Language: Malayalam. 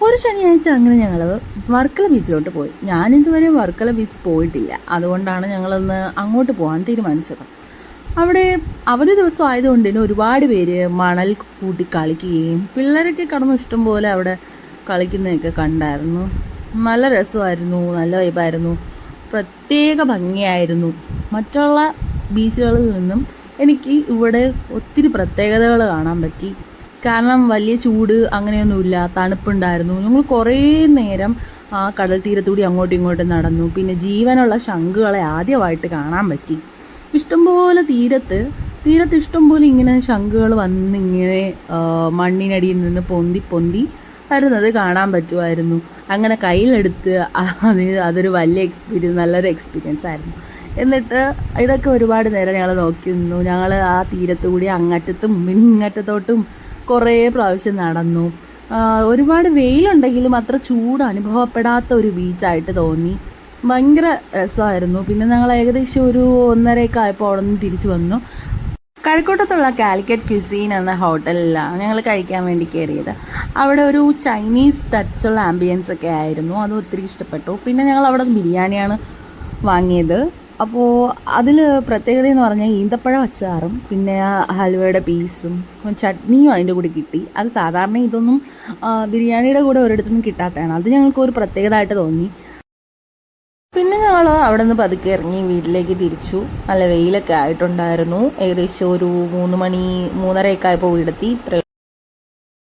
ഒരു ശനിയാഴ്ച അങ്ങനെ ഞങ്ങൾ വർക്കല ബീച്ചിലോട്ട് പോയി. ഞാനിതുവരെ വർക്കല ബീച്ച് പോയിട്ടില്ല, അതുകൊണ്ടാണ് ഞങ്ങളൊന്ന് അങ്ങോട്ട് പോകാൻ തീരുമാനിച്ചത്. അവിടെ അവധി ദിവസം ആയതുകൊണ്ട് തന്നെ ഒരുപാട് പേര് മണൽ കൂട്ടി കളിക്കുകയും പിള്ളേരൊക്കെ കടന്നു ഇഷ്ടംപോലെ അവിടെ കളിക്കുന്നതൊക്കെ കണ്ടായിരുന്നു. നല്ല രസമായിരുന്നു, നല്ല വൈബായിരുന്നു, പ്രത്യേക ഭംഗിയായിരുന്നു. മറ്റുള്ള ബീച്ചുകളിൽ നിന്നും എനിക്ക് ഇവിടെ ഒത്തിരി പ്രത്യേകതകൾ കാണാൻ പറ്റി. കാരണം വലിയ ചൂട് അങ്ങനെയൊന്നുമില്ല, തണുപ്പുണ്ടായിരുന്നു. ഞങ്ങൾ കുറേ നേരം ആ കടൽ തീരത്തൂടി അങ്ങോട്ടും ഇങ്ങോട്ടും നടന്നു. പിന്നെ ജീവനുള്ള ശംഖുകളെ ആദ്യമായിട്ട് കാണാൻ പറ്റി. ഇഷ്ടംപോലെ തീരത്ത് ഇഷ്ടംപോലെ ഇങ്ങനെ ശംഖുകൾ വന്നിങ്ങനെ മണ്ണിനടിയിൽ നിന്ന് പൊന്തി പൊന്തി വരുന്നത് കാണാൻ പറ്റുമായിരുന്നു. അങ്ങനെ കയ്യിലെടുത്ത് അതൊരു വലിയ നല്ലൊരു എക്സ്പീരിയൻസ് ആയിരുന്നു. എന്നിട്ട് ഇതൊക്കെ ഒരുപാട് നേരം ഞങ്ങൾ നോക്കി നിന്നു. ഞങ്ങൾ ആ തീരത്തുകൂടി അങ്ങറ്റത്തും ഇങ്ങറ്റത്തോട്ടും കുറേ പ്രാവശ്യം നടന്നു. ഒരുപാട് വെയിലുണ്ടെങ്കിലും അത്ര ചൂട് അനുഭവപ്പെടാത്ത ഒരു ബീച്ചായിട്ട് തോന്നി. ഭയങ്കര രസമായിരുന്നു. പിന്നെ ഞങ്ങൾ ഏകദേശം ഒരു 1:30 ആയപ്പോൾ അവിടെ നിന്ന് തിരിച്ചു വന്നു. കഴക്കൂട്ടത്തുള്ള കാലിക്കറ്റ് ക്യുസീൻ എന്ന ഹോട്ടലിലാണ് ഞങ്ങൾ കഴിക്കാൻ വേണ്ടി കയറിയത്. അവിടെ ഒരു ചൈനീസ് ടച്ചുള്ള ആംബിയൻസ് ഒക്കെ ആയിരുന്നു, അത് ഒത്തിരി ഇഷ്ടപ്പെട്ടു. പിന്നെ ഞങ്ങൾ അവിടെ ബിരിയാണിയാണ് വാങ്ങിയത്. അപ്പോൾ അതിൽ പ്രത്യേകത എന്ന് പറഞ്ഞാൽ ഈന്തപ്പഴം അച്ചാറും പിന്നെ ഹൽവയുടെ പീസും ചട്നിയും അതിൻ്റെ കൂടെ കിട്ടി. അത് സാധാരണ ഇതൊന്നും ബിരിയാണിയുടെ കൂടെ ഒരിടത്തുനിന്നും കിട്ടാത്തതാണ്. അത് ഞങ്ങൾക്ക് ഒരു പ്രത്യേകതയായിട്ട് തോന്നി. പിന്നെ ഞങ്ങൾ അവിടെ നിന്ന് പതുക്കെ ഇറങ്ങി വീട്ടിലേക്ക് തിരിച്ചു. നല്ല വെയിലൊക്കെ ആയിട്ടുണ്ടായിരുന്നു. ഏകദേശം ഒരു 3 മണി 3:30 ആയപ്പോൾ വീടെത്തി.